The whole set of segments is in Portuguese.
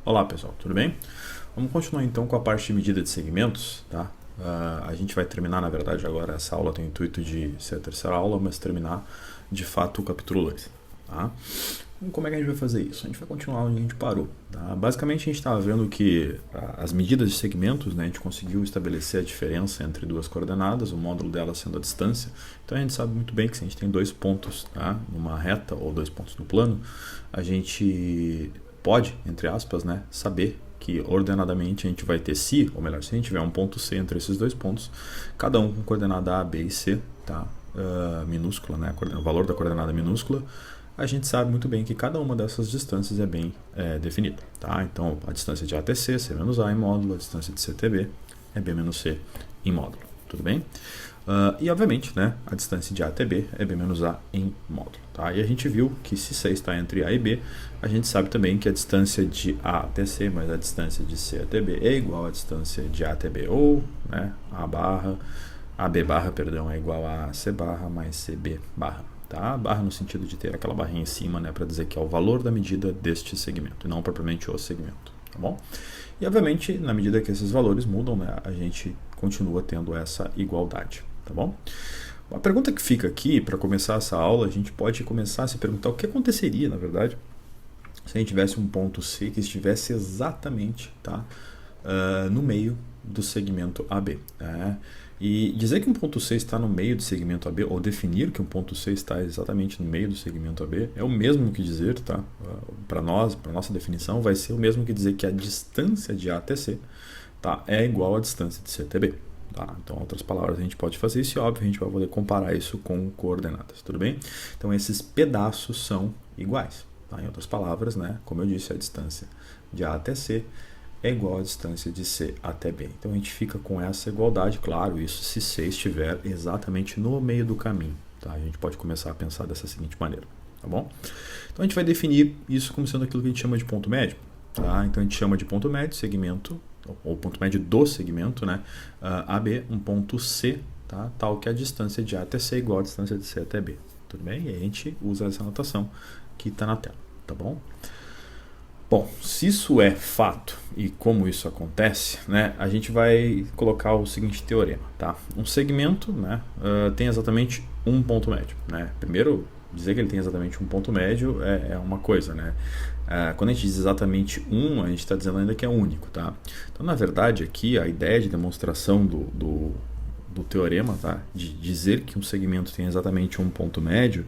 Olá pessoal, tudo bem? Vamos continuar então com a parte de medida de segmentos, tá? A gente vai terminar, na verdade, agora essa aula tem o intuito de ser a terceira aula, mas terminar de fato o capítulo 2, tá? Como é que a gente vai fazer isso? A gente vai continuar onde a gente parou, tá? Basicamente a gente estava vendo que as medidas de segmentos, né, a gente conseguiu estabelecer a diferença entre duas coordenadas, o módulo delas sendo a distância. Então a gente sabe muito bem que se a gente tem dois pontos, tá, numa reta ou dois pontos no plano, a gente pode, entre aspas, né, saber que ordenadamente a gente vai ter se, ou melhor, se a gente tiver um ponto C entre esses dois pontos, cada um com coordenada A, B e C, tá, minúscula, né, o valor da coordenada minúscula, a gente sabe muito bem que cada uma dessas distâncias é bem definida, tá? Então a distância de A até C, C menos A em módulo, a distância de C até B é B menos C em módulo, tudo bem? E obviamente, né, a distância de A até B é B menos A em módulo, tá? E a gente viu que se C está entre A e B, a gente sabe também que a distância de A até C mais a distância de C até B é igual à distância de A até B, ou, né, AB barra, perdão, é igual a C barra mais CB barra. Tá? Barra no sentido de ter aquela barrinha em cima, né, para dizer que é o valor da medida deste segmento, e não propriamente o segmento, tá bom? E obviamente, na medida que esses valores mudam, né, a gente continua tendo essa igualdade, tá bom? A pergunta que fica aqui, para começar essa aula, a gente pode começar a se perguntar o que aconteceria, na verdade, se a gente tivesse um ponto C que estivesse exatamente, tá, no meio do segmento AB, né? E dizer que um ponto C está no meio do segmento AB, ou definir que um ponto C está exatamente no meio do segmento AB, é o mesmo que dizer, tá? Para nós, para nossa definição, vai ser o mesmo que dizer que a distância de A até C, tá, é igual à distância de C até B. Tá? Então, em outras palavras, a gente pode fazer isso e, óbvio, a gente vai poder comparar isso com coordenadas, tudo bem? Então, esses pedaços são iguais. Tá? Em outras palavras, né, como eu disse, a distância de A até C é igual à distância de C até B. Então a gente fica com essa igualdade, claro, isso se C estiver exatamente no meio do caminho. Tá? A gente pode começar a pensar dessa seguinte maneira, tá bom? Então a gente vai definir isso como sendo aquilo que a gente chama de ponto médio. Tá? Então a gente chama de ponto médio segmento, ou ponto médio do segmento, né, AB, um ponto C, tá? Tal que a distância de A até C é igual à distância de C até B. Tudo bem? E a gente usa essa anotação que está na tela, tá bom? Bom, se isso é fato e como isso acontece, né, a gente vai colocar o seguinte teorema, tá? Um segmento, né, tem exatamente um ponto médio, né? Primeiro, dizer que ele tem exatamente um ponto médio é uma coisa, né? Quando a gente diz exatamente um, a gente está dizendo ainda que é único, tá? Então, na verdade, aqui a ideia de demonstração do teorema, tá, de dizer que um segmento tem exatamente um ponto médio,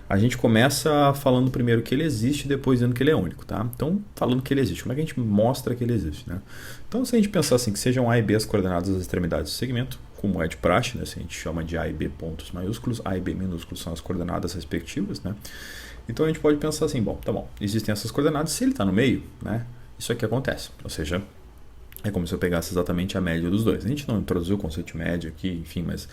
a gente começa falando primeiro que ele existe e depois dizendo que ele é único, tá? Então, falando que ele existe, como é que a gente mostra que ele existe, né? Então, se a gente pensar assim, que sejam A e B as coordenadas das extremidades do segmento, como é de praxe, né, se a gente chama de A e B pontos maiúsculos, A e B minúsculos são as coordenadas respectivas, né? Então, a gente pode pensar assim, bom, tá bom, existem essas coordenadas, se ele está no meio, né, isso aqui acontece, ou seja, é como se eu pegasse exatamente a média dos dois. A gente não introduziu o conceito de média aqui, enfim, mas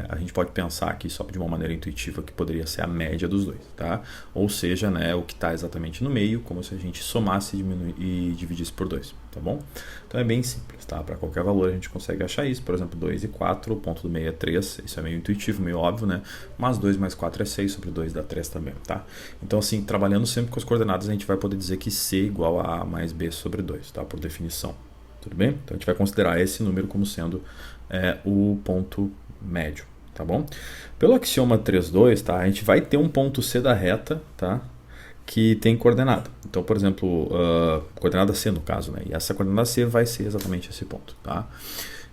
a gente pode pensar aqui só de uma maneira intuitiva que poderia ser a média dos dois, tá? Ou seja, né, o que está exatamente no meio, como se a gente somasse e dividisse por 2, tá bom? Então é bem simples, tá? Para qualquer valor a gente consegue achar isso, por exemplo, 2 e 4, o ponto do meio é 3, isso é meio intuitivo, meio óbvio, né? Mas 2 mais 4 é 6, sobre 2 dá 3 também, tá? Então assim, trabalhando sempre com as coordenadas, a gente vai poder dizer que C é igual a A mais B sobre 2, tá? Por definição. Tudo bem? Então a gente vai considerar esse número como sendo o ponto médio, tá bom? Pelo axioma 3,2, tá? A gente vai ter um ponto C da reta, tá? Que tem coordenada. Então, por exemplo, coordenada C no caso, né? E essa coordenada C vai ser exatamente esse ponto, tá?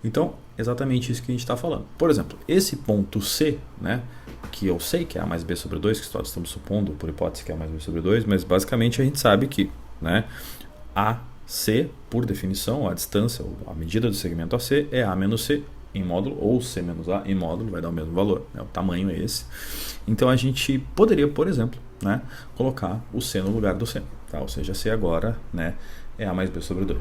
Então, exatamente isso que a gente está falando. Por exemplo, esse ponto C, né? Que eu sei que é A mais B sobre 2, que nós estamos supondo, por hipótese, que é A mais B sobre 2, mas basicamente a gente sabe que, né? AC, por definição, a distância, a medida do segmento AC é A menos C em módulo, ou C menos A em módulo, vai dar o mesmo valor, né? O tamanho é esse. Então a gente poderia, por exemplo, né, colocar o C no lugar do C, tá? Ou seja, C agora, né, é A mais B sobre 2.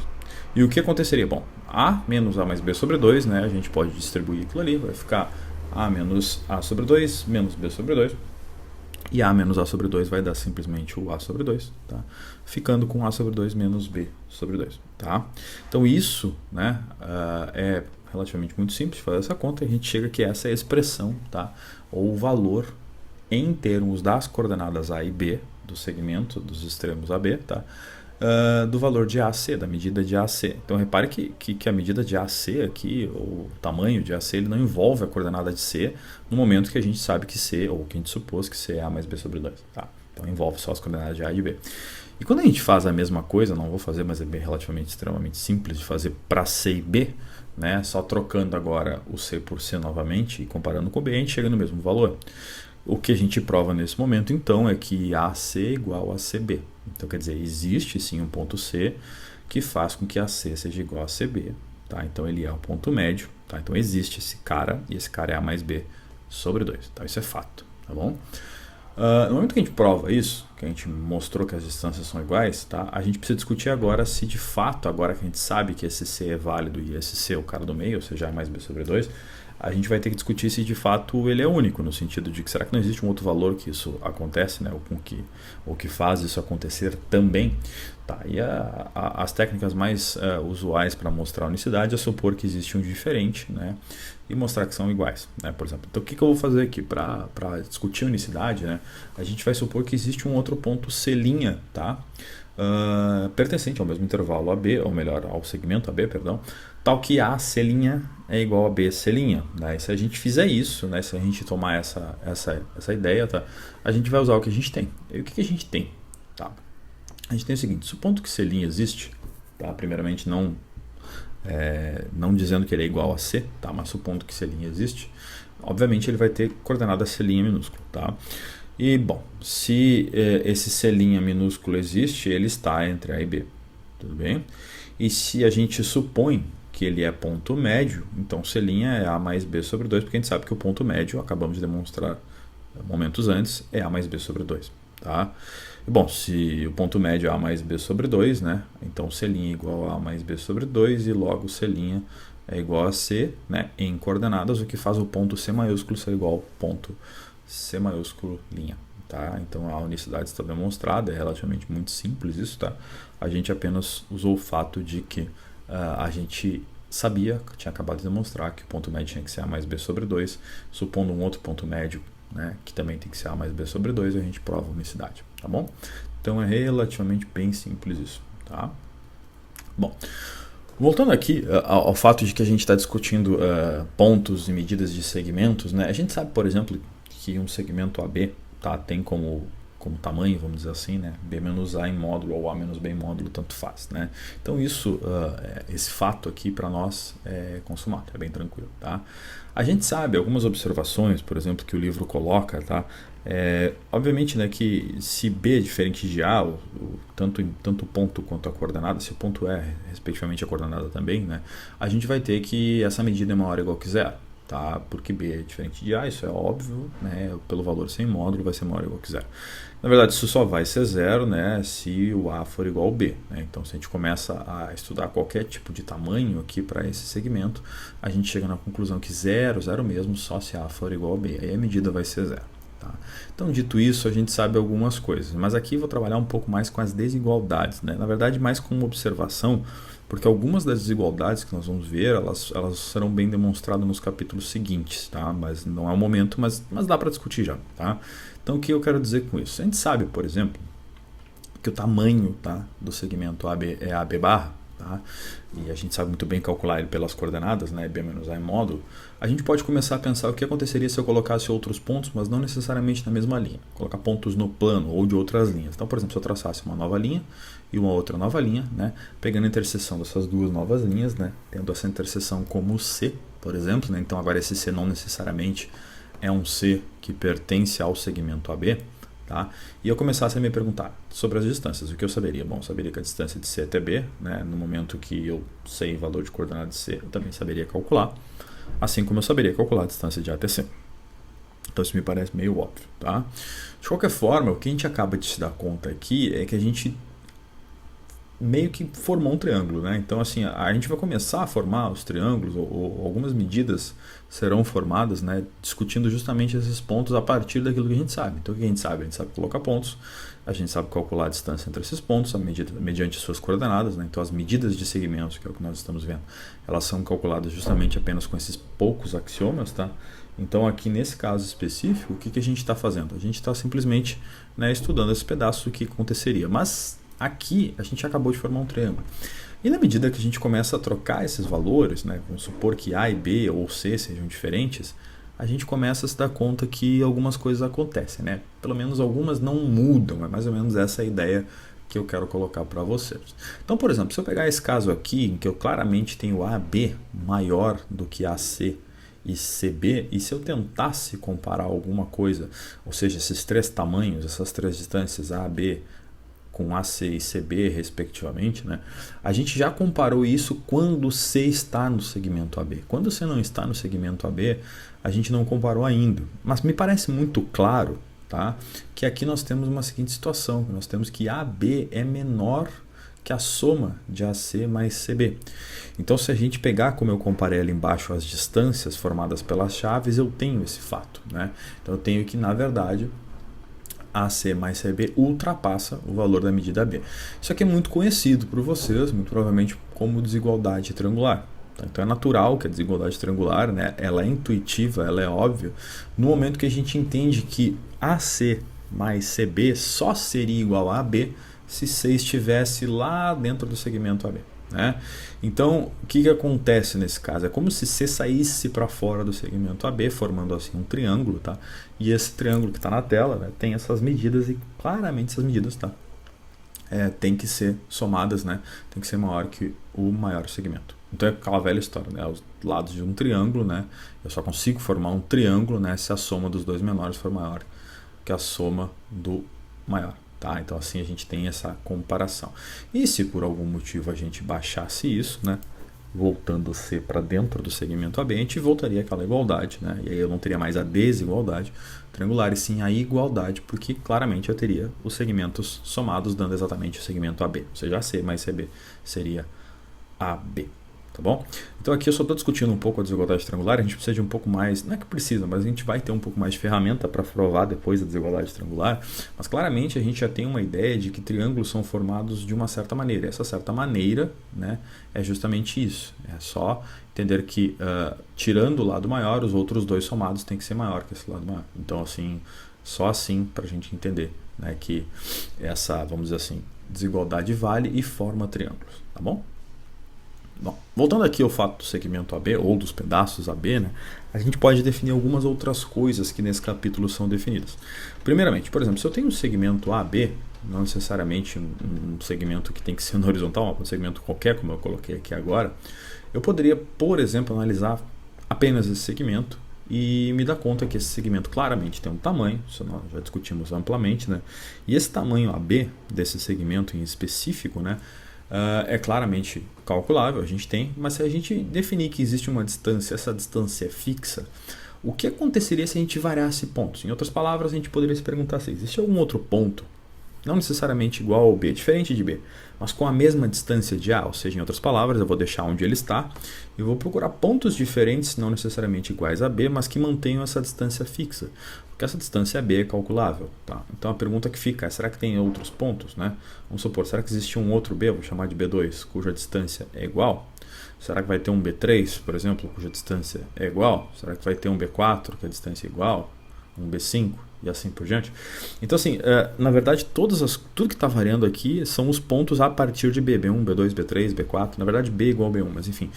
E o que aconteceria? Bom, A menos A mais B sobre 2, né, a gente pode distribuir aquilo ali, vai ficar A menos A sobre 2 menos B sobre 2. E A menos A sobre 2 vai dar simplesmente o A sobre 2, tá? Ficando com A sobre 2 menos B sobre 2, tá? Então isso, né, é relativamente muito simples de fazer essa conta e a gente chega que essa é a expressão, tá? Ou o valor em termos das coordenadas A e B do segmento dos extremos AB, tá? do valor de AC, da medida de AC. Então repare que a medida de AC aqui, o tamanho de AC, ele não envolve a coordenada de C no momento que a gente sabe que C, ou que a gente supôs que C é A mais B sobre 2. Tá? Então envolve só as coordenadas de A e de B. E quando a gente faz a mesma coisa, não vou fazer, mas é bem relativamente extremamente simples de fazer para C e B, né? Só trocando agora o C por C novamente e comparando com o B, a gente chega no mesmo valor. O que a gente prova nesse momento, então, é que AC é igual a CB. Então, quer dizer, existe sim um ponto C que faz com que AC seja igual a CB. Tá? Então, ele é o ponto médio. Tá? Então, existe esse cara, e esse cara é A mais B sobre 2. Tá? Isso é fato. Tá bom? No momento que a gente prova isso, que a gente mostrou que as distâncias são iguais, tá? A gente precisa discutir agora se de fato, agora que a gente sabe que esse C é válido e esse C é o cara do meio, ou seja, A mais B sobre 2, a gente vai ter que discutir se de fato ele é único, no sentido de que será que não existe um outro valor que isso acontece, né? ou que faz isso acontecer também. Tá, e as técnicas mais usuais para mostrar a unicidade é supor que existe um diferente, né, e mostrar que são iguais, né, por exemplo. Então o que eu vou fazer aqui para discutir a unicidade, né, a gente vai supor que existe um outro ponto C', tá, pertencente ao mesmo intervalo AB, ou melhor, ao segmento AB, perdão, tal que AC' é igual a BC'. Né? E se a gente fizer isso, né, se a gente tomar essa ideia, tá, a gente vai usar o que a gente tem. E o que a gente tem? Tá? A gente tem o seguinte, supondo que C' existe, tá? Primeiramente não dizendo que ele é igual a C, tá? Mas supondo que C' existe, obviamente ele vai ter coordenada C' minúsculo. Tá? E, bom, se esse C' minúsculo existe, ele está entre A e B, tudo bem? E se a gente supõe que ele é ponto médio, então C' é A mais B sobre 2, porque a gente sabe que o ponto médio, acabamos de demonstrar momentos antes, é A mais B sobre 2. Tá? E, bom, se o ponto médio é A mais B sobre 2, né? Então C' é igual a A mais B sobre 2 e logo C' é igual a C, né, em coordenadas, o que faz o ponto C maiúsculo ser igual ao ponto C maiúsculo linha. Tá? Então a unicidade está demonstrada, é relativamente muito simples isso. Tá? A gente apenas usou o fato de que a gente sabia, tinha acabado de demonstrar que o ponto médio tinha que ser A mais B sobre 2, supondo um outro ponto médio, né, que também tem que ser A mais B sobre 2, a gente prova a unicidade, tá bom? Então é relativamente bem simples isso, tá? Bom, voltando aqui ao fato de que a gente está discutindo pontos e medidas de segmentos, né, a gente sabe, por exemplo, que um segmento AB, tá, tem como tamanho, vamos dizer assim, né, B menos A em módulo ou A menos B em módulo, tanto faz, né? Então isso, esse fato aqui para nós é consumado, é bem tranquilo, tá? A gente sabe algumas observações, por exemplo, que o livro coloca, tá? Obviamente, né, que se B é diferente de A, tanto o ponto quanto a coordenada, se o ponto é respectivamente a coordenada também, né, a gente vai ter que essa medida é maior ou igual que zero. Tá? Porque B é diferente de A, isso é óbvio, né? Pelo valor sem módulo vai ser maior ou igual que zero. Na verdade, isso só vai ser zero, né, se o A for igual ao B. Né? Então, se a gente começa a estudar qualquer tipo de tamanho aqui para esse segmento, a gente chega na conclusão que zero mesmo, só se A for igual ao B. Aí a medida vai ser zero. Tá? Então, dito isso, a gente sabe algumas coisas. Mas aqui vou trabalhar um pouco mais com as desigualdades. Né? Na verdade, mais com uma observação, porque algumas das desigualdades que nós vamos ver, elas serão bem demonstradas nos capítulos seguintes, tá? Mas não é o momento, mas dá para discutir já, tá? Então o que eu quero dizer com isso? A gente sabe, por exemplo, que o tamanho, tá, do segmento AB é AB barra, tá? E a gente sabe muito bem calcular ele pelas coordenadas, né, B menos A em módulo. A gente pode começar a pensar o que aconteceria se eu colocasse outros pontos, mas não necessariamente na mesma linha. Colocar pontos no plano ou de outras linhas. Então, por exemplo, se eu traçasse uma nova linha e uma outra nova linha, né, pegando a interseção dessas duas novas linhas, né, tendo essa interseção como C, por exemplo, né, então agora esse C não necessariamente é um C que pertence ao segmento AB, tá? E eu começasse a me perguntar sobre as distâncias, o que eu saberia? Bom, eu saberia que a distância de C até B, né, no momento que eu sei o valor de coordenada de C, eu também saberia calcular, assim como eu saberia calcular a distância de A até C. Então isso me parece meio óbvio, tá? De qualquer forma, o que a gente acaba de se dar conta aqui é que a gente meio que formou um triângulo, né? Então assim, a gente vai começar a formar os triângulos, ou algumas medidas serão formadas, né, discutindo justamente esses pontos a partir daquilo que a gente sabe. Então o que a gente sabe? A gente sabe colocar pontos, a gente sabe calcular a distância entre esses pontos mediante suas coordenadas, né? Então as medidas de segmentos, que é o que nós estamos vendo, elas são calculadas justamente apenas com esses poucos axiomas, tá? Então aqui nesse caso específico, o que a gente está fazendo? A gente está simplesmente, né, estudando esse pedaço do que aconteceria, mas aqui a gente acabou de formar um triângulo. E na medida que a gente começa a trocar esses valores, né, vamos supor que A e B ou C sejam diferentes, a gente começa a se dar conta que algumas coisas acontecem, né? Pelo menos algumas não mudam, é mais ou menos essa a ideia que eu quero colocar para vocês. Então, por exemplo, se eu pegar esse caso aqui, em que eu claramente tenho AB maior do que AC e CB, e se eu tentasse comparar alguma coisa, ou seja, esses três tamanhos, essas três distâncias AB com AC e CB, respectivamente, né? A gente já comparou isso quando C está no segmento AB. Quando C não está no segmento AB, a gente não comparou ainda. Mas me parece muito claro, tá, que aqui nós temos uma seguinte situação. Nós temos que AB é menor que a soma de AC mais CB. Então, se a gente pegar, como eu comparei ali embaixo, as distâncias formadas pelas chaves, eu tenho esse fato, né? Então, eu tenho que, na verdade, AC mais CB ultrapassa o valor da medida B. Isso aqui é muito conhecido por vocês, muito provavelmente como desigualdade triangular. Então é natural que a desigualdade triangular, né, ela é intuitiva, ela é óbvia, no momento que a gente entende que AC mais CB só seria igual a AB se C estivesse lá dentro do segmento AB. Né? Então, o que acontece nesse caso? É como se C saísse para fora do segmento AB, formando assim um triângulo, tá? E esse triângulo que está na tela, né, tem essas medidas e claramente essas medidas, tá? Tem que ser somadas, né? Tem que ser maior que o maior segmento. Então é aquela velha história, né? Os lados de um triângulo, né? Eu só consigo formar um triângulo, né, se a soma dos dois menores for maior que a soma do maior. Tá? Então assim a gente tem essa comparação. E se por algum motivo a gente baixasse isso, né, voltando C para dentro do segmento AB, a gente voltaria àquela igualdade, né? E aí eu não teria mais a desigualdade triangular, e sim a igualdade, porque claramente eu teria os segmentos somados dando exatamente o segmento AB, ou seja, AC mais CB seria AB. Tá bom? Então aqui eu só estou discutindo um pouco a desigualdade triangular, a gente precisa de um pouco mais, não é que precisa, mas a gente vai ter um pouco mais de ferramenta para provar depois a desigualdade triangular, mas claramente a gente já tem uma ideia de que triângulos são formados de uma certa maneira, e essa certa maneira, né, é justamente isso, é só entender que tirando o lado maior, os outros dois somados têm que ser maior que esse lado maior, então assim, só assim para a gente entender, né, que essa, vamos dizer assim, desigualdade vale e forma triângulos, tá bom? Bom, voltando aqui ao fato do segmento AB ou dos pedaços AB, né, a gente pode definir algumas outras coisas que nesse capítulo são definidas. Primeiramente, por exemplo, se eu tenho um segmento AB, não necessariamente um segmento que tem que ser no horizontal, um segmento qualquer, como eu coloquei aqui agora, eu poderia, por exemplo, analisar apenas esse segmento e me dar conta que esse segmento claramente tem um tamanho, isso nós já discutimos amplamente, né, e esse tamanho AB desse segmento em específico, né, é claramente calculável, a gente tem, mas se a gente definir que existe uma distância, essa distância é fixa, o que aconteceria se a gente variasse pontos? Em outras palavras, a gente poderia se perguntar se existe algum outro ponto, não necessariamente igual ao B, diferente de B, mas com a mesma distância de A, ou seja, em outras palavras, eu vou deixar onde ele está e vou procurar pontos diferentes, não necessariamente iguais a B, mas que mantenham essa distância fixa, porque essa distância B é calculável. Tá? Então a pergunta que fica é, será que tem outros pontos? Né? Vamos supor, será que existe um outro B, vou chamar de B2, cuja distância é igual? Será que vai ter um B3, por exemplo, cuja distância é igual? Será que vai ter um B4, que a distância é igual? Um B5? E assim por diante. Então assim, na verdade tudo que está variando aqui são os pontos a partir de B, B1, B2, B3, B4, na verdade B igual a B1, mas enfim,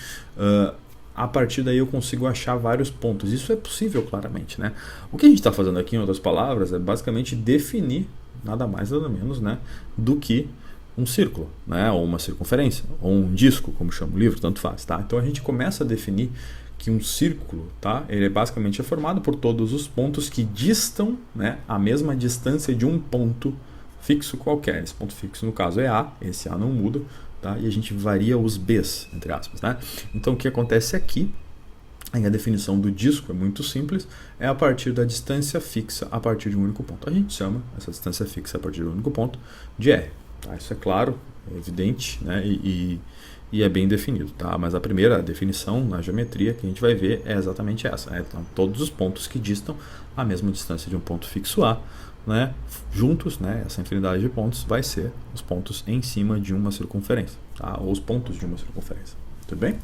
a partir daí eu consigo achar vários pontos, isso é possível claramente, né? O que a gente está fazendo aqui, em outras palavras, é basicamente definir nada mais nada menos, né, do que um círculo, né, ou uma circunferência, ou um disco, como chama o livro, tanto faz, tá? Então a gente começa a definir que um círculo, tá? Ele é basicamente formado por todos os pontos que distam, né, a mesma distância de um ponto fixo qualquer. Esse ponto fixo no caso é A, esse A não muda, tá? E a gente varia os B's, entre aspas, né? Então o que acontece aqui, a definição do disco é muito simples, é a partir da distância fixa a partir de um único ponto. A gente chama essa distância fixa a partir de um único ponto de R, tá? Isso é claro, é evidente, né? E é bem definido, tá? Mas a primeira definição na geometria que a gente vai ver é exatamente essa, né? Então, todos os pontos que distam a mesma distância de um ponto fixo A, né, juntos, né, essa infinidade de pontos vai ser os pontos em cima de uma circunferência, tá? Ou os pontos de uma circunferência, tudo bem?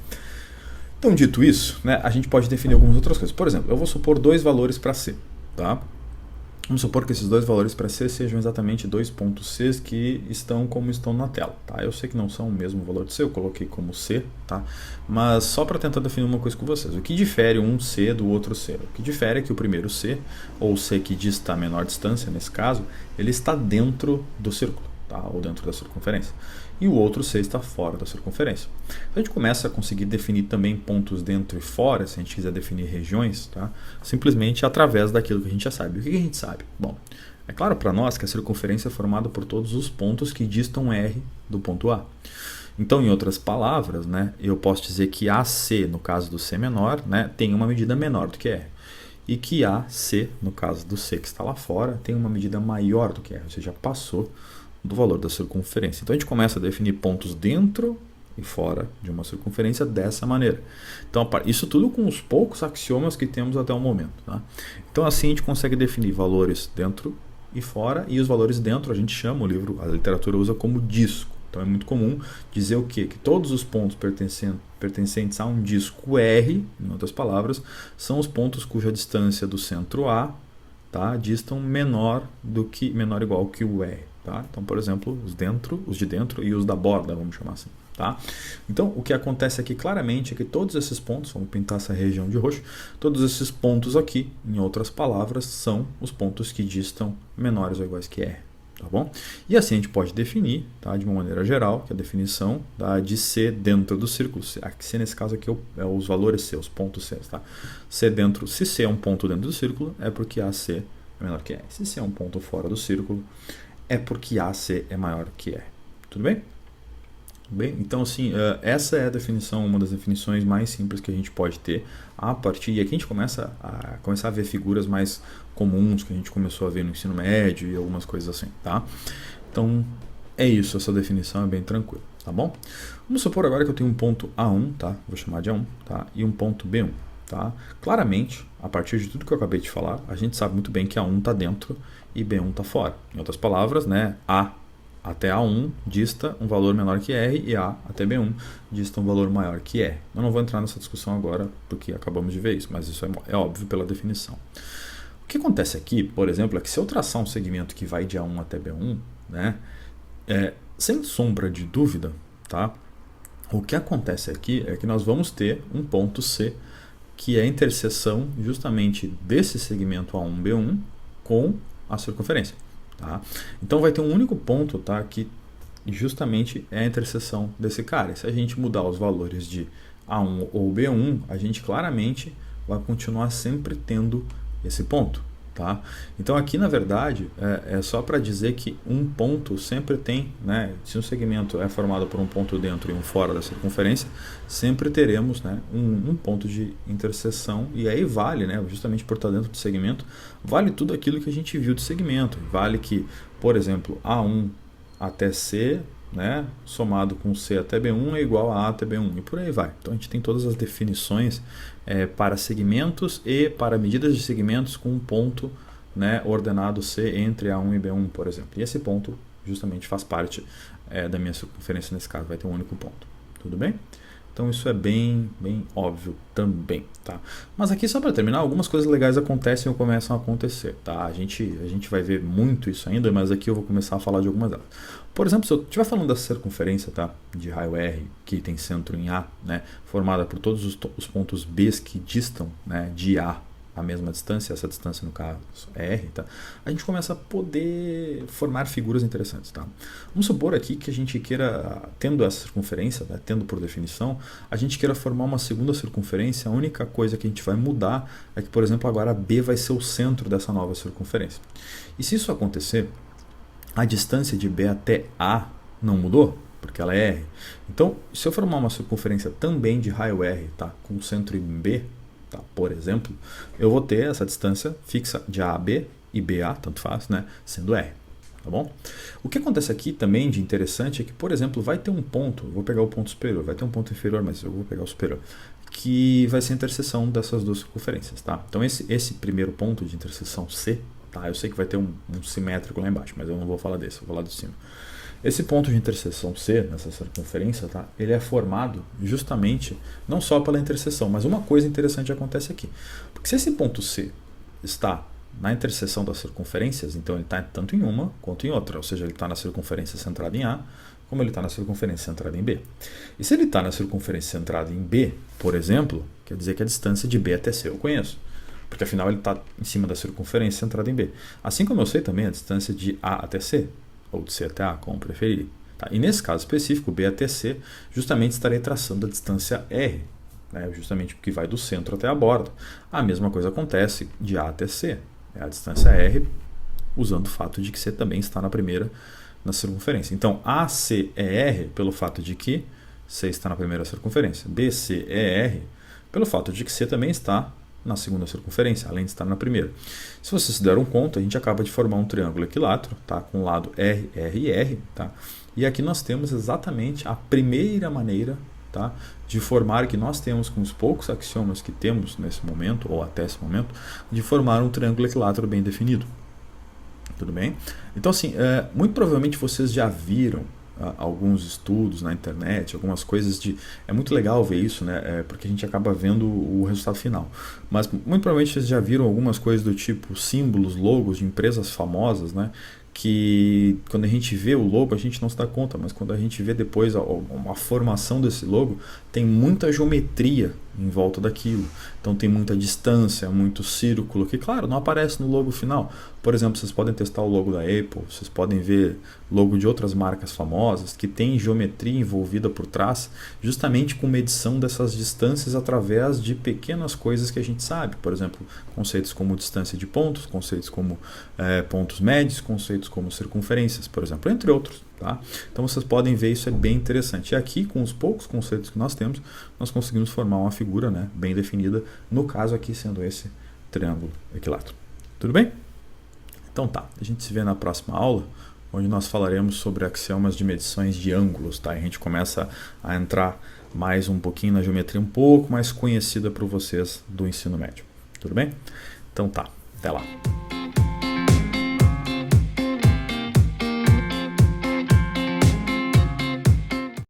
Então, dito isso, né, a gente pode definir algumas outras coisas. Por exemplo, eu vou supor dois valores para C, tá? Vamos supor que esses dois valores para C sejam exatamente dois pontos C que estão como estão na tela, tá? Eu sei que não são o mesmo valor de C, eu coloquei como C, tá? Mas só para tentar definir uma coisa com vocês, o que difere um C do outro C? O que difere é que o primeiro C, ou C que dista a menor distância nesse caso, ele está dentro do círculo, tá? Ou dentro da circunferência. E o outro C está fora da circunferência. A gente começa a conseguir definir também pontos dentro e fora, se a gente quiser definir regiões, tá? Simplesmente através daquilo que a gente já sabe. O que a gente sabe? Bom, é claro para nós que a circunferência é formada por todos os pontos que distam R do ponto A. Então, em outras palavras, né, eu posso dizer que AC, no caso do C menor, né, tem uma medida menor do que R. E que AC, no caso do C que está lá fora, tem uma medida maior do que R, ou seja, passou do valor da circunferência. Então a gente começa a definir pontos dentro e fora de uma circunferência dessa maneira. Então isso tudo com os poucos axiomas que temos até o momento, tá? Então assim a gente consegue definir valores dentro e fora, e os valores dentro a gente chama, a literatura usa como disco. Então é muito comum dizer o quê? Que todos os pontos pertencentes a um disco R, em outras palavras, são os pontos cuja distância do centro A, tá, distam menor ou igual que o R. Tá? Então, por exemplo, os de dentro e os da borda, vamos chamar assim. Tá? Então, o que acontece aqui claramente é que todos esses pontos, vamos pintar essa região de roxo, todos esses pontos aqui, em outras palavras, são os pontos que distam menores ou iguais que R. Tá bom? E assim a gente pode definir, tá, de uma maneira geral, que é a definição, tá, de C dentro do círculo. C nesse caso aqui é os valores C, os pontos C. Tá? Se C é um ponto dentro do círculo, é porque AC é menor que R. Se C é um ponto fora do círculo, é porque AC é maior que R. Tudo bem? Bem, então assim, essa é a definição, uma das definições mais simples que a gente pode ter a partir, e aqui a gente começa a ver figuras mais comuns que a gente começou a ver no ensino médio e algumas coisas assim, tá? Então, é isso, essa definição é bem tranquila, tá bom? Vamos supor agora que eu tenho um ponto A1, tá? Vou chamar de A1, tá? E um ponto B1, tá? Claramente, a partir de tudo que eu acabei de falar, a gente sabe muito bem que A1 está dentro e B1 está fora. Em outras palavras, né, A até A1 dista um valor menor que R e A até B1 dista um valor maior que R. Eu não vou entrar nessa discussão agora porque acabamos de ver isso, mas isso é óbvio pela definição. O que acontece aqui, por exemplo, é que se eu traçar um segmento que vai de A1 até B1, né, sem sombra de dúvida, tá, o que acontece aqui é que nós vamos ter um ponto C que é a interseção justamente desse segmento A1, B1 com a circunferência. Tá? Então vai ter um único ponto, tá, que justamente é a interseção desse cara. E se a gente mudar os valores de A1 ou B1, a gente claramente vai continuar sempre tendo esse ponto. Tá? Então aqui na verdade é só para dizer que um ponto sempre tem, né, se um segmento é formado por um ponto dentro e um fora da circunferência, sempre teremos, né, um ponto de interseção, e aí vale, né, justamente por estar dentro do segmento, vale tudo aquilo que a gente viu de segmento, vale que, por exemplo, A1 até C, né, somado com C até B1 é igual a até B1 e por aí vai. Então a gente tem todas as definições para segmentos e para medidas de segmentos com um ponto, né, ordenado C entre A1 e B1, por exemplo. E esse ponto justamente faz parte da minha circunferência nesse caso, vai ter um único ponto. Tudo bem? Então isso é bem óbvio também, tá? Mas aqui só para terminar, algumas coisas legais acontecem ou começam a acontecer, tá? A gente vai ver muito isso ainda, mas aqui eu vou começar a falar de algumas delas. Por exemplo, se eu estiver falando da circunferência, tá, de raio R, que tem centro em A, né, formada por todos os pontos B que distam, né, de A a mesma distância, essa distância no caso é R, tá? A gente começa a poder formar figuras interessantes, tá? Vamos supor aqui que a gente queira, tendo essa circunferência, né, tendo por definição, a gente queira formar uma segunda circunferência. A única coisa que a gente vai mudar é que, por exemplo, agora B vai ser o centro dessa nova circunferência. E se isso acontecer, a distância de B até A não mudou, porque ela é R. Então, se eu formar uma circunferência também de raio R, tá, com centro em B, tá, por exemplo, eu vou ter essa distância fixa de A a B e BA, tanto faz, né, sendo R. Tá bom? O que acontece aqui também de interessante é que, por exemplo, vai ter um ponto, vou pegar o ponto superior, vai ter um ponto inferior, mas eu vou pegar o superior, que vai ser a interseção dessas duas circunferências. Tá? Então, esse primeiro ponto de interseção C, tá, eu sei que vai ter um simétrico lá embaixo, mas eu não vou falar desse, eu vou falar de cima. Esse ponto de interseção C, nessa circunferência, tá, ele é formado justamente não só pela interseção, mas uma coisa interessante acontece aqui. Porque se esse ponto C está na interseção das circunferências, então ele está tanto em uma quanto em outra, ou seja, ele está na circunferência centrada em A, como ele está na circunferência centrada em B. E se ele está na circunferência centrada em B, por exemplo, quer dizer que a distância de B até C eu conheço, porque afinal ele está em cima da circunferência centrada em B. Assim como eu sei também a distância de A até C, ou de C até A, como preferir. Tá? E nesse caso específico, B até C, justamente estarei traçando a distância R, né? Justamente porque vai do centro até a borda. A mesma coisa acontece de A até C, a distância R, usando o fato de que C também está na circunferência. Então, AC é R pelo fato de que C está na primeira circunferência. BC é R pelo fato de que C também está na segunda circunferência, além de estar na primeira. Se vocês se deram conta, a gente acaba de formar um triângulo equilátero, tá? Com o lado R, R e R. Tá? E aqui nós temos exatamente a primeira maneira, tá, de formar, que nós temos com os poucos axiomas que temos nesse momento, ou até esse momento, de formar um triângulo equilátero bem definido. Tudo bem? Então, assim, muito provavelmente vocês já viram alguns estudos na internet, algumas coisas de... É muito legal ver isso, né? Porque a gente acaba vendo o resultado final. Mas muito provavelmente vocês já viram algumas coisas do tipo símbolos, logos de empresas famosas, né? Que quando a gente vê o logo a gente não se dá conta, mas quando a gente vê depois a formação desse logo, tem muita geometria em volta daquilo. Então tem muita distância, muito círculo, que claro, não aparece no logo final. Por exemplo, vocês podem testar o logo da Apple, vocês podem ver logo de outras marcas famosas que tem geometria envolvida por trás, justamente com medição dessas distâncias através de pequenas coisas que a gente sabe. Por exemplo, conceitos como distância de pontos, conceitos como pontos médios, conceitos como circunferências, por exemplo, entre outros. Tá? Então vocês podem ver, isso é bem interessante. E aqui, com os poucos conceitos que nós temos, nós conseguimos formar uma figura, né, bem definida, no caso aqui sendo esse triângulo equilátero. Tudo bem? Então tá, a gente se vê na próxima aula, onde nós falaremos sobre axiomas de medições de ângulos. Tá? A gente começa a entrar mais um pouquinho na geometria um pouco mais conhecida por vocês do ensino médio. Tudo bem? Então tá, até lá.